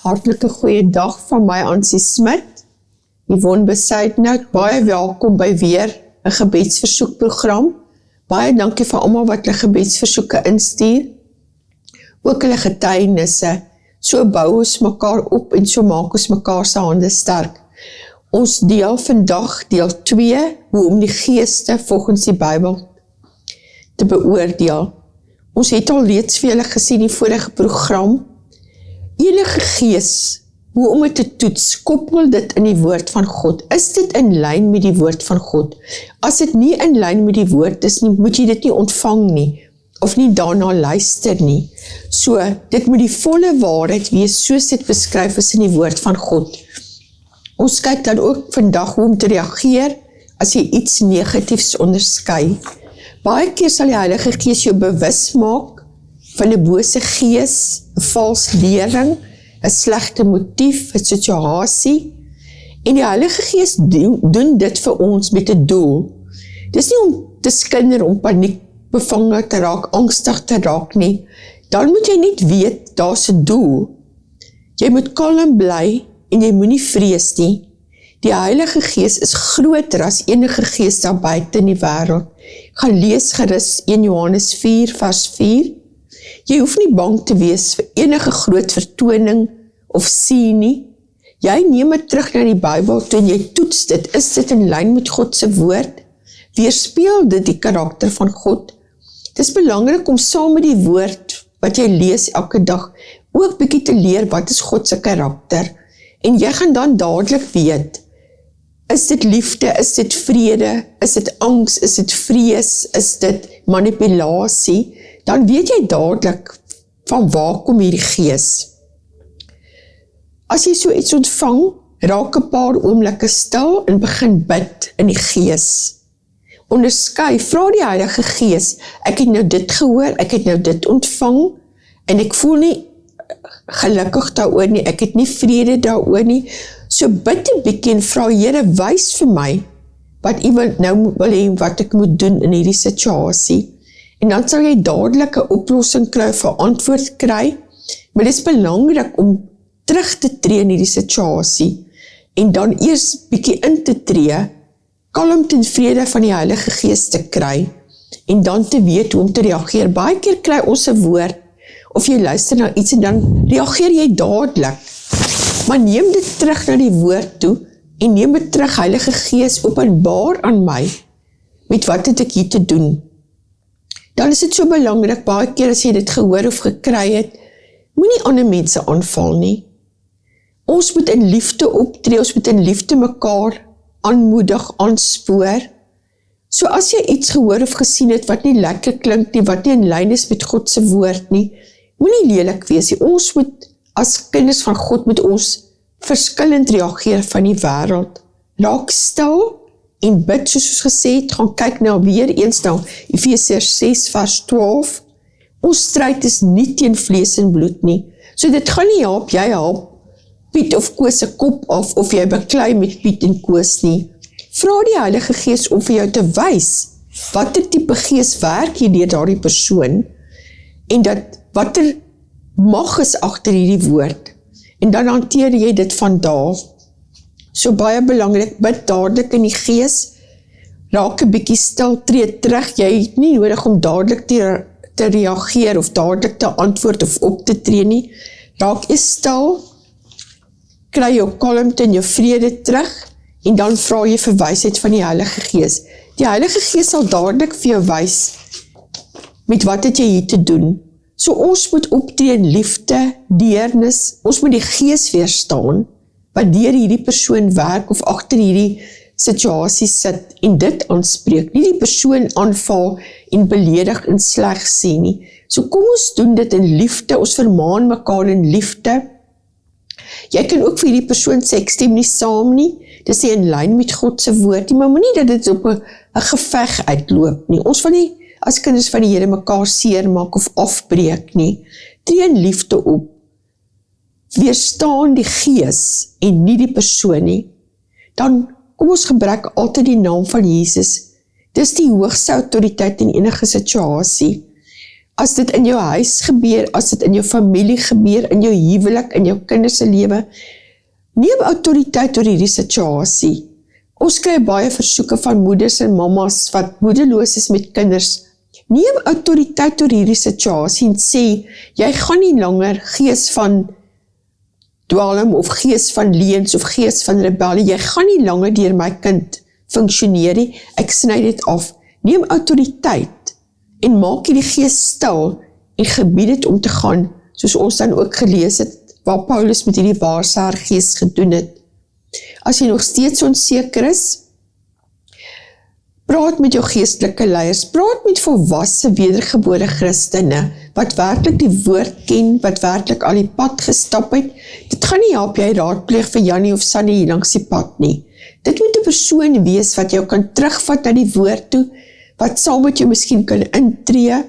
Hartlike goeie dag van my Ansie Smit. Yvonne Besuidnout, baie welkom by weer 'n gebedsversoekprogram. Baie dankie vir almal wat hulle gebedsversoeke instuur. Ook hulle getuienisse. So bou ons mekaar op en so maak ons mekaar se hande sterk. Ons deel vandag deel 2, hoe om die geeste volgens die Bybel te beoordeel. Ons het al reeds vir julle gesien in die vorige program. Enige gees, hoe om het te toets, koppel dit in die woord van God. Is dit in lyn met die woord van God? As dit nie in lyn met die woord is nie, moet jy dit nie ontvang nie, of nie daarna luister nie. So, dit moet die volle waarheid wees, soos dit beskryf is in die woord van God. Ons kyk dan ook vandag hoe om te reageer, as jy iets negatiefs onderskei. Baie keer sal die Heilige Gees jou bewus maak, van 'n bose gees, 'n vals lering, 'n slegte motief, 'n situasie. En die Heilige Gees doen dit vir ons met 'n doel. Dis nie om te skinder, om paniek bevange te raak, angstig te raak nie. Dan moet jy net weet, daar's 'n doel. Jy moet kalm bly en jy moenie vrees nie. Die Heilige Gees is groter as enige gees daar buite in die wêreld. Gaan lees gerus 1 Johannes 4 vers 4. Jy hoef nie bang te wees vir enige groot vertoning of sien nie. Jy neem dit terug na die Bybel toe en jy toets dit. Is dit in lyn met God se woord? Weerspieël dit die karakter van God? Het is belangrik om saam met die woord wat jy lees elke dag ook bietjie te leer wat is God se karakter. En jy gaan dan dadelik weet, is dit liefde, is dit vrede, is dit angs, is dit vrees, is dit manipulasie? Dan weet jy dadelik van waar kom hierdie gees. As jy so iets ontvang, raak 'n paar oomblikke stil en begin bid in die gees. Onderskei, vra die Heilige Gees, ek het nou dit gehoor, ek het nou dit ontvang, en ek voel nie gelukkig daaroor nie, ek het nie vrede daaroor nie. So bid 'n bietjie en vra, Here, wys vir my, wat U nou wil hê wat ek moet doen in hierdie situasie. En dan sal jy dadelik 'n oplossing kry, 'n antwoord kry, maar dit is belangrik om terug te tree in hierdie situasie, en dan eers bietjie in te tree, kalmte en vrede van die Heilige Gees te kry, en dan te weet hoe om te reageer. Baie keer kry ons 'n woord, of jy luister na iets en dan reageer jy dadelik, maar neem dit terug na die woord toe, en neem dit terug, Heilige Gees, openbaar aan my, met wat het ek hier te doen. Dan is dit so belangrik, baie keer as jy dit gehoor of gekry het, moenie ander mense aanval nie. Ons moet in liefde optree, ons moet in liefde mekaar aanmoedig, aanspoor. So as jy iets gehoor of gesien het wat nie lekker klink nie, wat nie in lyn is met God se woord nie, moenie lelik wees nie. Ons moet, as kinders van God, moet ons verskillend reageer van die wêreld. Raak stil en bid, soos ons gesê het, gaan kyk nou weer eens na Efesiërs 6 vers 12. Ons stryd is nie teen vlees en bloed nie. So dit gaan nie help, jy help Piet of Koos se kop af, of jy beklei met Piet en Koos nie. Vra die Heilige Gees om vir jou te wys, watter tipe gees werk hier deur daardie persoon, en dat watter mag is agter hierdie woord, en dan hanteer jy dit van daar. So baie belangrik, bid dadelik in die gees, raak 'n bietjie stil, tree terug, jy het nie nodig om dadelik te reageer, of dadelik te antwoord of op te tree nie. Raak eers stil, kry jou kalmte en jou vrede terug, en dan vra jy vir wysheid van die Heilige Gees. Die Heilige Gees sal dadelik vir jou wys, met wat het jy hier te doen. So ons moet optree in liefde, deernis, ons moet die Gees weerstaan, wat deur hierdie persoon werk, of agter hierdie situasie sit, en dit aanspreek, nie die persoon aanval, en beledig en sleg sien nie. So kom ons doen dit in liefde, ons vermaan mekaar in liefde. Jy kan ook vir hierdie persoon sê, ek stem nie saam nie, dis nie in lyn met God se woord nie, maar moenie dat dit op 'n geveg uitloop nie. Ons wil nie as kinders van die Here mekaar seermaak of afbreek nie. Tree in liefde op. Weerstaan die gees en nie die persoon nie. Dan kom ons gebruik altyd die naam van Jesus. Dis die hoogste autoriteit in enige situasie. as dit in jou huis gebeur, as dit in jou familie gebeur, in jou huwelik, in jou kinders se lewe, neem autoriteit oor hierdie situasie. Ons kry baie versoeke van moeders en mammas wat moedeloos is met kinders. Neem autoriteit oor hierdie situasie en sê, jy gaan nie langer gees van dwalm of gees van leuns of gees van rebellie, jy gaan nie langer deur my kind funksioneer nie, ek sny dit af. Neem autoriteit en maak hierdie gees stil en gebied dit om te gaan, soos ons dan ook gelees het, waar Paulus met hierdie waarsêer gees gedoen het. As jy nog steeds onseker is, praat met jou geestelike leiers, praat met volwasse wedergebore Christene, wat werklik die woord ken, wat werklik al die pad gestap het. Dit gaan nie help jy raadpleeg vir Jannie of Sannie hier langs die pad nie. Dit moet 'n persoon wees wat jou kan terugvat na die woord toe, wat saam met jou miskien kan intree.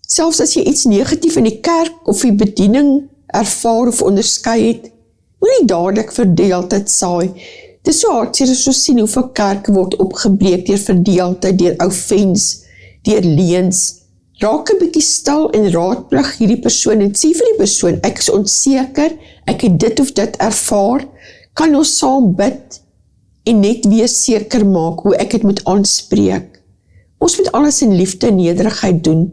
Selfs as jy iets negatief in die kerk of die bediening ervaar of onderskei het, moenie dadelik verdeeldheid saai. Dit is so hartseer as ons sien hoeveel kerke word opgebreek deur verdeeldheid, deur offense, deur leuns. Raak 'n bietjie stil en raadpleeg hierdie persoon en sê vir die persoon, ek is onseker, ek het dit of dit ervaar, kan ons saam bid en net weer seker maak hoe ek dit moet aanspreek. Ons moet alles in liefde en nederigheid doen.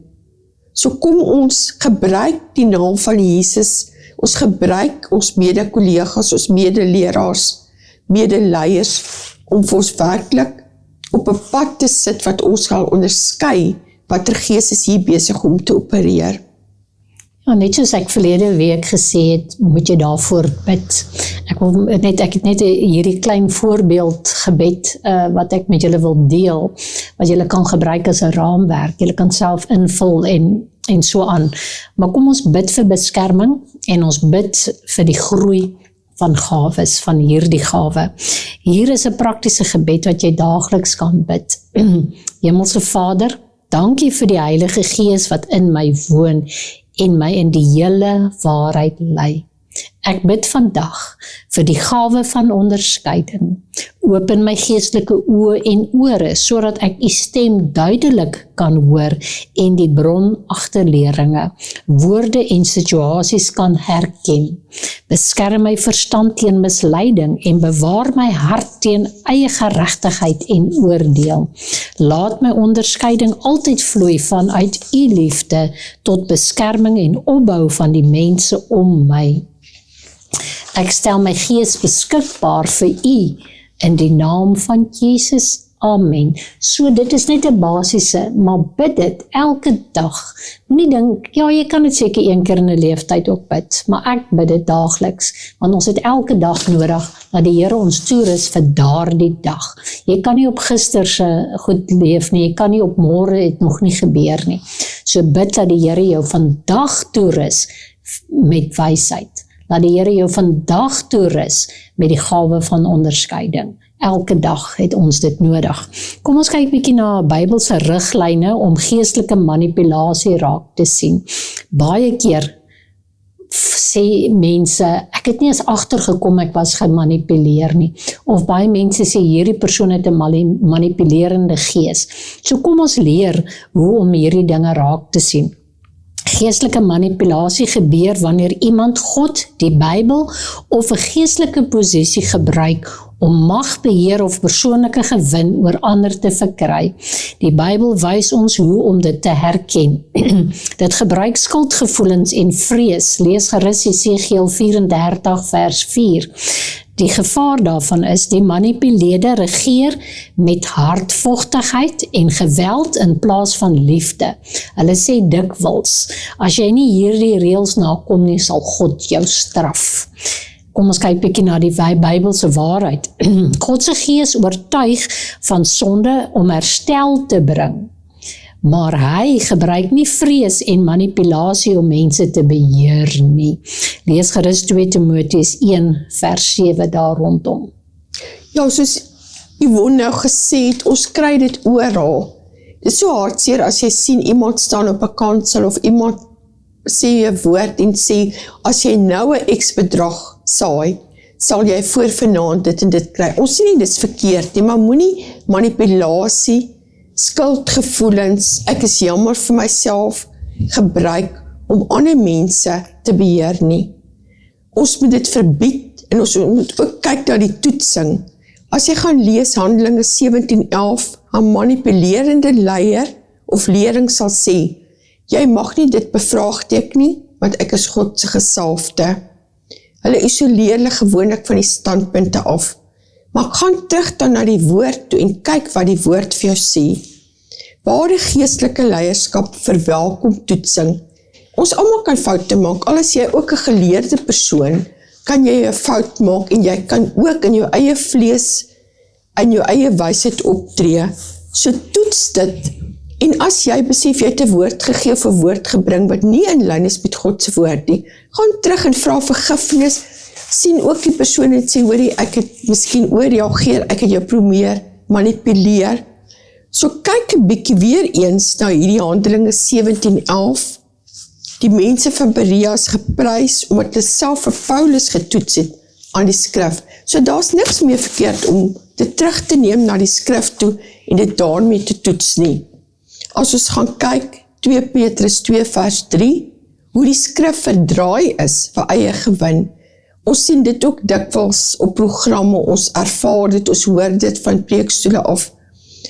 So kom ons gebruik die naam van Jesus, ons gebruik ons mede-kollegas, ons medeleraars, medeleiers, om vir ons werklik op 'n pad te sit wat ons sal onderskei, watter gees is hier besig om te opereer. Ja, net soos ek verlede week gesê het, moet jy daarvoor bid. Ek het net hierdie klein voorbeeld gebed, wat ek met julle wil deel, wat julle kan gebruik as 'n raamwerk, julle kan self invul en so aan. Maar kom ons bid vir beskerming, en ons bid vir die groei van gawes, van hierdie gawe. Hier is 'n praktiese gebed wat jy daagliks kan bid. Hemelse Vader, dankie vir die Heilige Gees wat in my woon en my in die hele waarheid lei. Ek bid vandag vir die gawe van onderskeiding. Open my geestelike oë en ore, sodat ek u stem duidelik kan hoor en die bron agter leringe, woorde en situasies kan herken. Beskerm my verstand teen misleiding en bewaar my hart teen eie geregtigheid en oordeel. Laat my onderskeiding altyd vloei vanuit u liefde tot beskerming en opbou van die mense om my. Ek stel my gees beskikbaar vir u in die naam van Jesus. Amen. So dit is net 'n basiese, maar bid dit elke dag. Moenie dink, ja, jy kan dit seker een keer in 'n leeftyd ook bid, maar ek bid dit daagliks, want ons het elke dag nodig dat die Here ons toerus vir daardie dag. Jy kan nie op gister se goed leef nie, jy kan nie op môre het nog nie gebeur nie. So bid dat die Here jou vandag toerus met wysheid. Laat die Here jou vandag toerus met die gawe van onderskeiding. Elke dag het ons dit nodig. Kom ons kyk bietjie na Bybelse riglyne om geestelike manipulasie raak te sien. Baie keer sê mense, ek het nie eens agtergekom ek was gemanipuleer nie. Of baie mense sê hierdie persoon het 'n manipulerende gees. So kom ons leer hoe om hierdie dinge raak te sien. Geestelike manipulasie gebeur wanneer iemand God, die Bybel of 'n geestelike posisie gebruik om mag, beheer of persoonlike gewin oor ander te verkry. Die Bybel wys ons hoe om dit te herken. Dit gebruik skuldgevoelens en vrees. Lees gerus Jesegiel 34 vers 4. Die gevaar daarvan is, die manipuleerder regeer met hardvochtigheid en geweld in plaas van liefde. Hulle sê dikwels, as jy nie hierdie reëls nakom nie, sal God jou straf. Kom ons kyk bietjie na die Bybelse waarheid. God se gees oortuig van sonde om herstel te bring. Maar hy gebruik nie vrees en manipulasie om mense te beheer nie. Lees gerus 2 Timoteus 1 vers 7 daar rondom. Ja, soos Yvonne nou gesê het, ons kry dit oral. Dit is so hartseer as jy sien iemand staan op 'n kansel of iemand sê 'n woord en sê, as jy nou 'n X-bedrag saai, sal jy voor vanaand dit en dit kry. Ons sê nie dit is verkeerd nie, maar moenie manipulasie skuldgevoelens, ek is jammer vir myself, gebruik om ander mense te beheer nie. Ons moet dit verbied en ons moet ook kyk na die toetsing. As jy gaan lees Handelinge 17:11, 'n manipulerende leier of leerling sal sê, jy mag nie dit bevraagteken nie, want ek is God se gesalfde. Hulle isoleer hulle gewoonlik van die standpunte af. Maar gaan terug dan na die woord toe en kyk wat die woord vir jou sê. Ware geestelike leierskap verwelkom toetsing. Ons almal kan foute maak, al is jy ook 'n geleerde persoon, kan jy 'n fout maak en jy kan ook in jou eie vlees en jou eie wysheid optree. So toets dit, en as jy besef jy het 'n woord gegee of 'n woord gebring wat nie in lyn is met God se woord nie, gaan terug en vra vergifnis, sien ook die persoon en sê, hoorie, ek het miskien oorreageer, ek het jou probeer manipuleer. So kyk 'n bietjie weer eens na hierdie Handelinge 17:11. Die mense van Berea is geprys omdat hulle self vir Paulus getoets het aan die skrif. So daar's niks meer verkeerd om dit terug te neem na die skrif toe en dit daarmee te toets nie. As ons gaan kyk, 2 Petrus 2 vers 3, hoe die skrif verdraai is vir eie gewin. Ons sien dit ook dikwels op programme, ons ervaar dit, ons hoor dit van preekstoele af.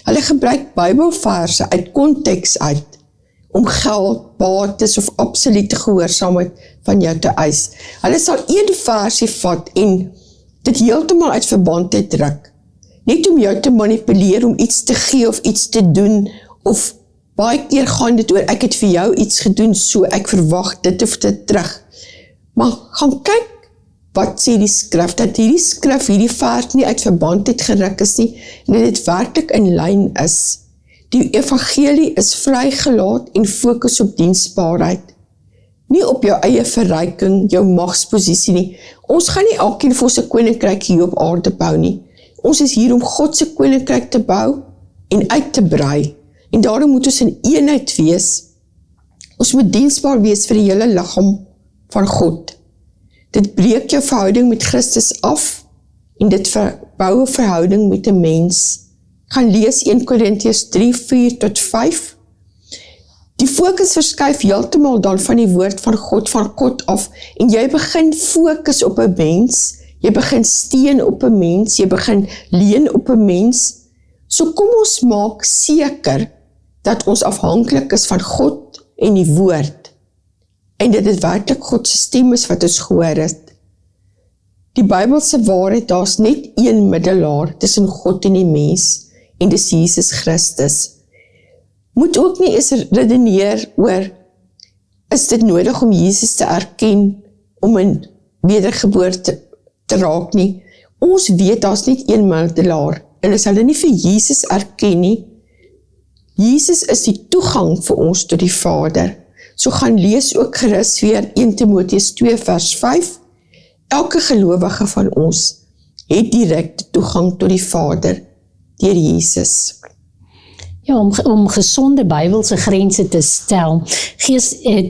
Hulle gebruik Bybelverse uit konteks uit, om geld, bates of absolute gehoorsaamheid van jou te eis. Hulle sal een versie vat en dit heeltemal uit verband druk. Net om jou te manipuleer, om iets te gee of iets te doen, of baie keer gaan dit oor, ek het vir jou iets gedoen, so ek verwag dit of dit terug. Maar gaan kyk, wat sê die skrif, dat hierdie skrif, hierdie vers nie uit verband geruk is nie, en dat dit werklik in lyn is. Die evangelie is vrygelaat en fokus op diensbaarheid. Nie op jou eie verryking, jou magsposisie nie. Ons gaan nie elkeen vir ons 'n koninkryk hier op aarde bou nie. Ons is hier om God se koninkryk te bou en uit te brei. En daarom moet ons in eenheid wees. Ons moet diensbaar wees vir die hele liggaam van God. Dit breek jou verhouding met Christus af en dit verbou 'n verhouding met 'n mens. Gaan lees 1 Korintiërs 3, 4 tot 5. Die fokus verskuif heeltemal dan van die woord van God af en jy begin fokus op 'n mens, jy begin steun op 'n mens, jy begin leun op 'n mens. So kom ons maak seker dat ons afhanklik is van God en die woord en dat dit werklik God se stem is wat ons gehoor het. Die Bybelse waarheid, daar's net een middelaar tussen God en die mens en dis Jesus Christus. Moet ook nie eens redeneer oor, is dit nodig om Jesus te erken, om in wedergeboorte te raak nie. Ons weet, daar's net een middelaar, en as hulle nie vir Jesus erken nie, Jesus is die toegang vir ons tot die Vader. So gaan lees ook gerus weer 1 Timoteus 2 vers 5, elke gelowige van ons het direkte toegang tot die Vader, deur Jesus. Ja, om gesonde Bybelse grense te stel,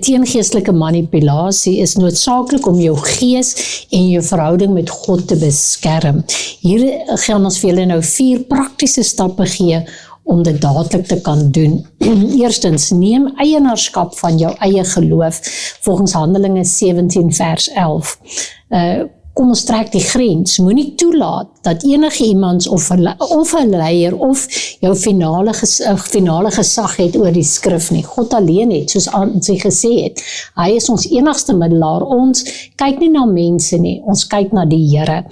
teen geestelike manipulasie is noodsaaklik om jou gees en jou verhouding met God te beskerm. Hier gaan ons vir julle nou 4 praktiese stappe gee om dit dadelik te kan doen. Eerstens, neem eienaarskap van jou eie geloof, volgens Handelinge 17 vers 11. Kom ons trek die grens, moenie toelaat dat enige iemand of 'n leier of jou finale gesag het oor die skrif nie. God alleen het, soos hy gesê het, hy is ons enigste middelaar. Ons kyk nie na mense nie, ons kyk na die Here.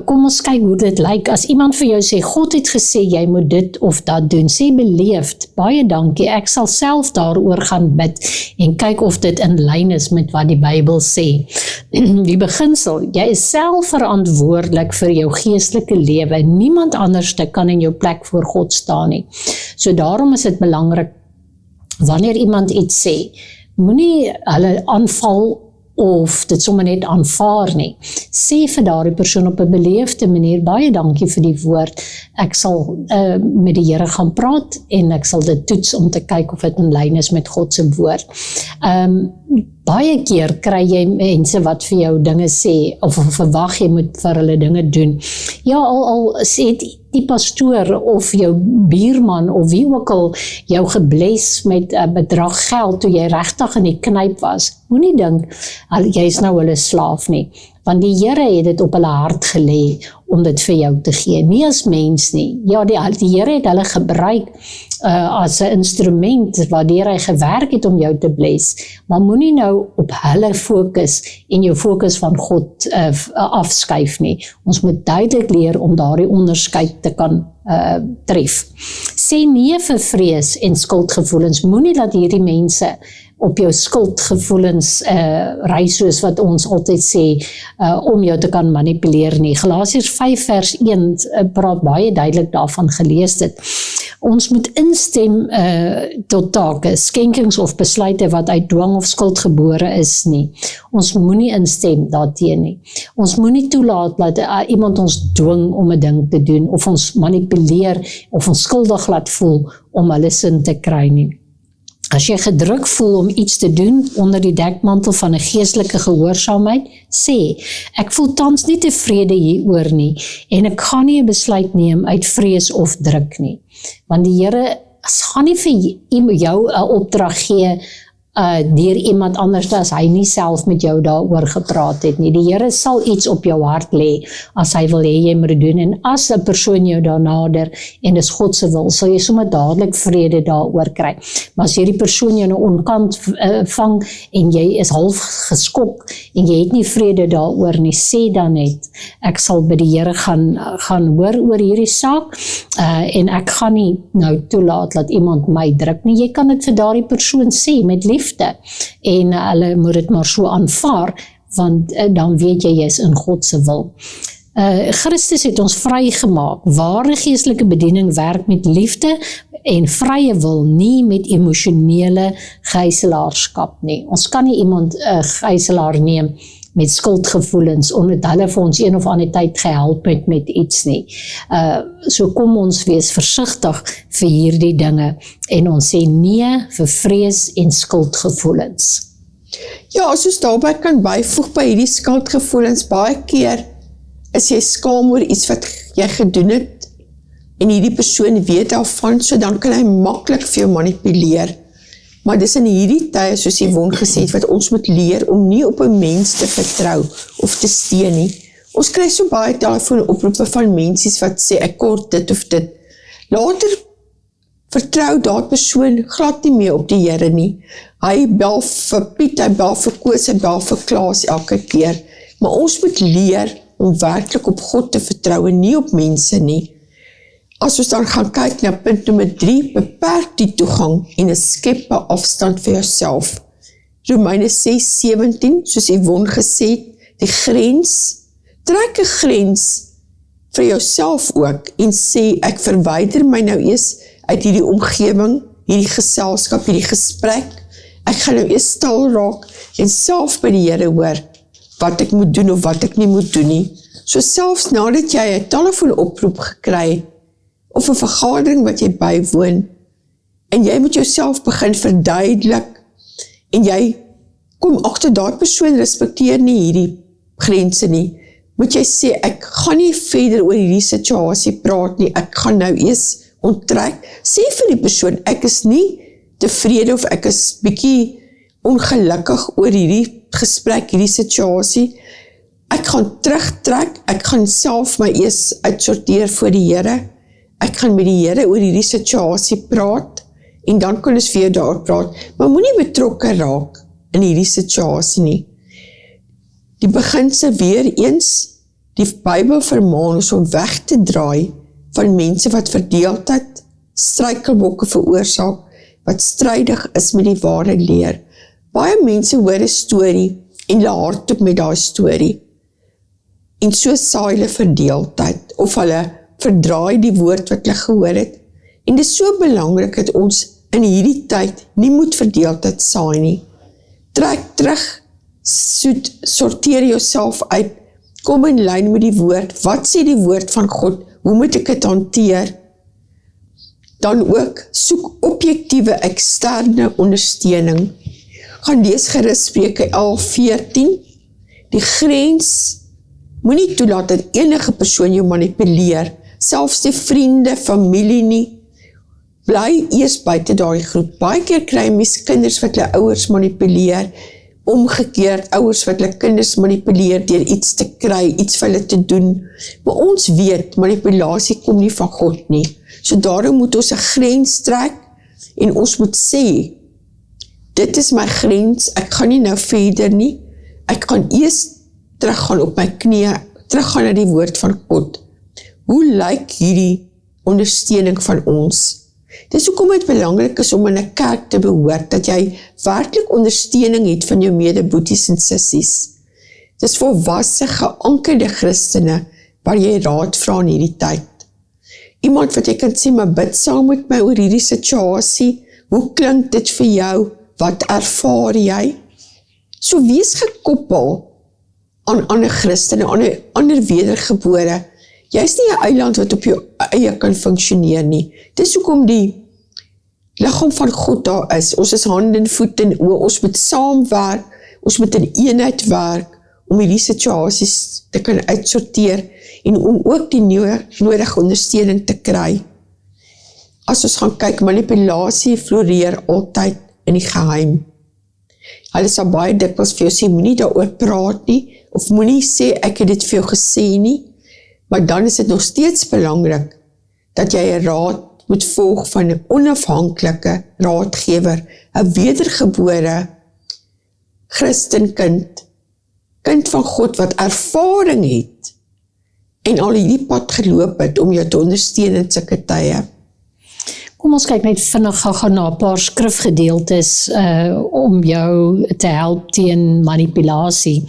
Kom ons kyk hoe dit lyk. As iemand vir jou sê, God het gesê, jy moet dit of dat doen, sê beleefd, baie dankie, ek sal self daaroor gaan bid en kyk of dit in lyn is met wat die Bybel sê. Die beginsel, jy is self verantwoordelik vir jou geestelike lewe. Niemand anderste kan in jou plek voor God staan nie. So daarom is dit belangrik, wanneer iemand iets sê, moenie hulle aanval of dit sommer net aanvaar nie. Sê vir daardie persoon op 'n beleefde manier, baie dankie vir die woord. ek sal met die Here gaan praat en ek sal dit toets om te kyk of dit in lyn is met God se woord. Baie keer kry jy mense wat vir jou dinge sê, of verwag jy moet vir hulle dinge doen. Ja, al sê die pastoor of jou buurman of wie ook al jou gebless met 'n bedrag geld toe jy regtig in die knyp was, moenie dink jy is nou hulle slaaf nie. Want die Here het dit op hulle hart gelê om dit vir jou te gee, nie as mens nie. Ja, die Here het hulle gebruik as 'n instrument waardeur hy gewerk het om jou te bless, maar moenie nou op hulle fokus en jou fokus van God afskuif nie. Ons moet duidelik leer om daardie onderskeid te kan tref. Sê nee vir vrees en skuldgevoelens. Moenie dat hierdie mense op jou skuldgevoelens ry, soos wat ons altyd sê, om jou te kan manipuleer nie. Galasiërs 5 vers 1 praat baie duidelik daarvan, gelees dit. Ons moet instem tot take, skenkings of besluite wat uit dwang of skuld gebore is nie. Ons moenie instem daarteen nie. Ons moenie toelaat dat iemand ons dwing om 'n ding te doen, of ons manipuleer, of ons skuldig laat voel om hulle sin te kry nie. As jy gedruk voel om iets te doen onder die dekmantel van 'n geestelike gehoorsaamheid, sê, ek voel tans nie tevrede hieroor nie, en ek gaan nie 'n besluit neem uit vrees of druk nie. Want die Here gaan nie vir jou 'n opdrag gee deur iemand anders as hy nie self met jou daaroor gepraat het nie. Die Here sal iets op jou hart lê as hy wil hê jy moet dit doen, en as 'n persoon jou daar nader en dis God se wil, sal jy sommer dadelik vrede daaroor kry. Maar as jy die persoon jou nou onkant vang en jy is half geskok en jy het nie vrede daaroor nie, sê dan net, ek sal by die Here gaan hoor oor hierdie saak, en ek gaan nie nou toelaat dat iemand my druk nie. Jy kan dit vir daardie persoon sê met liefde, en hulle moet dit maar so aanvaar, want dan weet jy is in God se wil. Christus het ons vrygemaak. Ware geestelike bediening werk met liefde en vrye wil, nie met emosionele gijslaarskap nie. Ons kan nie iemand gijslaar neem met skuldgevoelens, omdat hulle vir ons een of ander tyd gehelp het met iets nie. So kom ons wees versigtig vir hierdie dinge, en ons sê nee vir vrees en skuldgevoelens. Ja, as ons daarby kan byvoeg by hierdie skuldgevoelens, baie keer is jy skaam oor iets wat jy gedoen het, en hierdie persoon weet daarvan, so dan kan hy maklik vir jou manipuleer. Maar dis in hierdie tye, soos Yvonne gesê het, wat ons moet leer om nie op 'n mens te vertrou of te steun nie. Ons kry so baie telefoonoproepe van mensies wat sê, ek kort dit of dit. Later vertrou daardie persoon glad nie meer op die Here nie. Hy bel vir Piet, hy bel vir Koos, hy bel vir Klaas elke keer. Maar ons moet leer om werklik op God te vertrou en nie op mense nie. As ons dan gaan kyk na punt nommer 3, beperk die toegang en skep 'n afstand vir jouself. Romeine 6:17, soos Yvonne gesê het, die grens, trek 'n grens vir jouself ook en sê, ek verwyder my nou eers uit hierdie omgewing, hierdie geselskap, hierdie gesprek. Ek gaan nou eers stil raak en self by die Here hoor wat ek moet doen of wat ek nie moet doen nie. So selfs nadat jy 'n telefoonoproep gekry het, of 'n vergadering wat jy bywoon, en jy moet jouself begin verduidelik, en jy kom agter daardie persoon respekteer nie hierdie grense nie, moet jy sê, ek gaan nie verder oor hierdie situasie praat nie, ek gaan nou eers onttrek. Sê vir die persoon, ek is nie tevrede of ek is bietjie ongelukkig oor hierdie gesprek, hierdie situasie. Ek gaan terugtrek, ek gaan self my eers uitsorteer voor die Here. Ek gaan met die Here oor hierdie situasie praat, en dan kan ons weer daar praat, maar moenie betrokke raak in hierdie situasie nie. Die beginsel weer eens, die Bybel vermaan ons om weg te draai van mense wat verdeeldheid, struikelblokke veroorsaak, wat strydig is met die ware leer. Baie mense hoor 'n storie en hulle hardop met daai storie, en so saai hulle verdeeldheid, of hulle verdraai die woord wat hulle gehoor het. En dit is so belangrik dat ons in hierdie tyd nie moet verdeeldheid saai nie. Trek terug, sorteer jouself uit, kom in lyn met die woord. Wat sê die woord van God hoe moet ek dit hanteer? Dan ook, soek objektiewe eksterne ondersteuning. Gaan lees gerus Spreuke 11:14. Die grens moenie toelaat dat enige persoon jou manipuleer, selfs die vriende, familie nie. Bly eers buite daai groep. Baie keer kry mens kinders wat hulle ouers manipuleer, omgekeerd ouers wat hulle kinders manipuleer deur iets te kry, iets vir hulle te doen. Maar ons weet, manipulasie kom nie van God nie. So daarom moet ons 'n grens trek en ons moet sê, dit is my grens, ek gaan nie nou verder nie, ek gaan eers teruggaan op my knieë, teruggaan na die woord van God. Hoe lyk hierdie ondersteuning van ons? Dis hoekom dit belangrik is om in 'n kerk te behoort, dat jy werklik ondersteuning het van jou medeboeties en sissies. Dis volwasse, geankerde Christene, waar jy raad vra in hierdie tyd. Iemand wat jy kan sê, maar bid saam met my oor hierdie situasie, hoe klink dit vir jou, wat ervaar jy? So wees gekoppel aan ander Christene, aan ander wedergebore. Jy is nie 'n eiland wat op jou eie kan funksioneer nie. Dis hoekom die liggaam van God daar is. Ons is hand en voet en oë, ons moet saamwerk, ons moet in eenheid werk, om hierdie situasies te kan uitsorteer, en om ook die nodige ondersteuning te kry. As ons gaan kyk, manipulasie floreer altyd in die geheim. Hulle sal baie dikwels vir jou sê, moenie daaroor praat nie, of moenie sê, ek het dit vir jou gesê nie, maar dan is dit nog steeds belangrik, dat jy 'n raad moet volg van 'n onafhanklike raadgewer, 'n wedergebore Christenkind, kind van God wat ervaring het, en al hierdie pad geloop het, om jou te ondersteun in sulke tye. Kom ons kyk net vinnig gou na 'n paar skrifgedeeltes om jou te help teen manipulasie.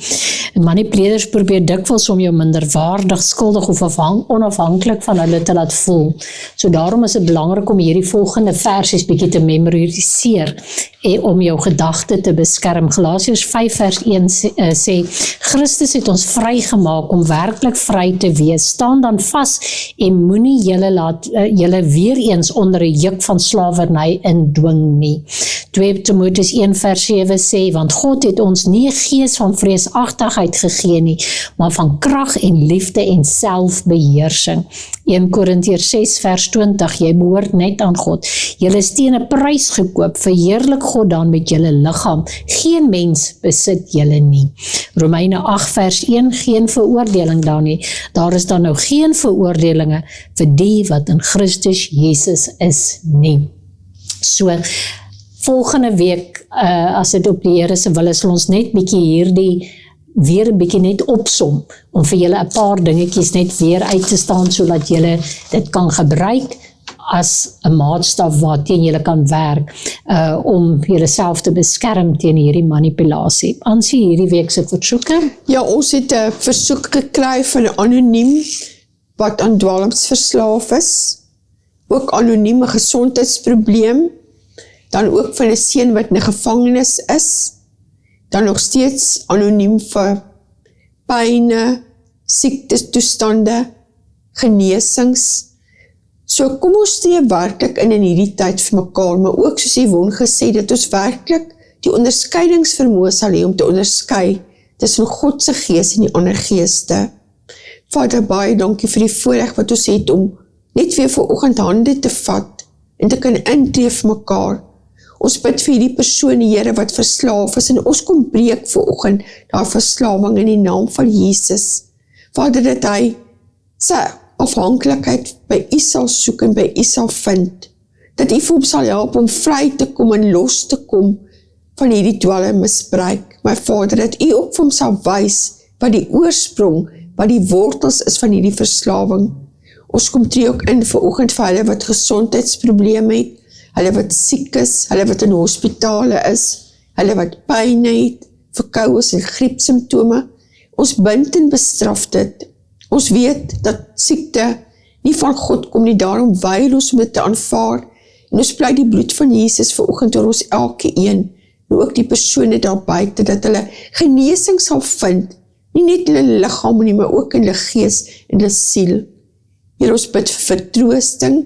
Manipuleerders probeer dikwels om jou minderwaardig, skuldig of onafhanklik van hulle te laat voel. So daarom is dit belangrik om hierdie volgende versies bietjie te memoriseer en om jou gedagte te beskerm. Galasiërs 5:1 sê, Christus het ons vrygemaak om werklik vry te wees. Staan dan vas en moenie julle weer eens onder 'n juk van slawerny indwing nie. 2 Timoteus 1:7 sê, want God het ons nie 'n gees van vreesagtigheid gegee nie, maar van krag en liefde en selfbeheersing. 1 Korintiërs 6:20, jy behoort net aan God. Julle is teen 'n prys gekoop, verheerlik God dan met julle liggaam. Geen mens besit julle nie. Romeine 8:1, geen veroordeling dan nie. Daar is dan nou geen veroordelinge vir die wat in Christus Jesus is nie. So, volgende week, as dit op die Here se wil is, sal ons net bietjie hierdie weer 'n bietjie net opsom, om vir julle 'n paar dingetjies net weer uit te staan, sodat julle dit kan gebruik as 'n maatstaf waarteen julle kan werk, om julleself te beskerm teen hierdie manipulasie. Ansie, hierdie week se versoeke? Ja, ons het 'n versoek gekry van 'n anoniem, wat aan dwalms verslaaf is, ook anoniem 'n gesondheidsprobleem, dan ook van 'n seun wat in 'n gevangenis is, dan nog steeds anoniem vir pyne, siektetoestande, genesings. So kom ons steek werklik in hierdie tyd vir mekaar, maar ook soos Yvonne gesê, dat ons werklik die onderskeidingsvermoë sal hê om te onderskei tussen God se gees en die ander geeste. Vader, baie dankie vir die voorreg wat ons het om net weer vanoggend hande te vat en te kan intree vir mekaar. Ons bid vir die persoon, die Here, wat verslaaf is, en ons kom breek vanoggend daai verslawing in die naam van Jesus. Vader, dat hy sy afhanklikheid by U sal soek en by U sal vind. Dat U vir hom sal help om vry te kom en los te kom van hierdie dwelmmisbruik. My Vader, dat U ook vir hom sal wys wat die oorsprong, wat die wortels is van hierdie verslawing. Ons kom tree ook in vanoggend vir hulle wat gesondheidsprobleme het, hulle wat siek is, hulle wat in hospitale is, hulle wat pyn het, verkoues en griepsimptome. Ons bind en bestraf dit. Ons weet dat siekte nie van God kom nie, daarom wyl ons om dit te aanvaar. En ons pleit die bloed van Jesus vanoggend oor ons elkeen, en ook die persone daar buite, dat hulle genesing sal vind, nie net in hulle liggaam nie, maar ook in hulle gees en hulle siel. Here, ons bid vir vertroosting,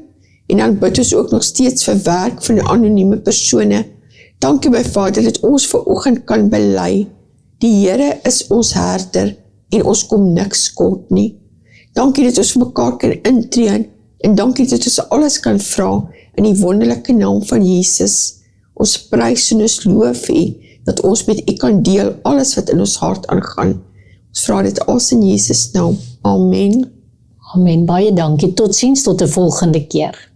en dan bid ons ook nog steeds vir werk van die anonieme persone. Dankie my Vader, dat ons vanoggend kan bely. Die Here is ons herder, en ons kom niks kort nie. Dankie dat ons vir mekaar kan intree, en dankie dat ons alles kan vra, in die wonderlike naam van Jesus. Ons prys en ons loof U, dat ons met U kan deel alles wat in ons hart aangaan. Ons vra dit alles in Jesus naam. Amen. Amen, baie dankie. Totsiens tot 'n volgende keer.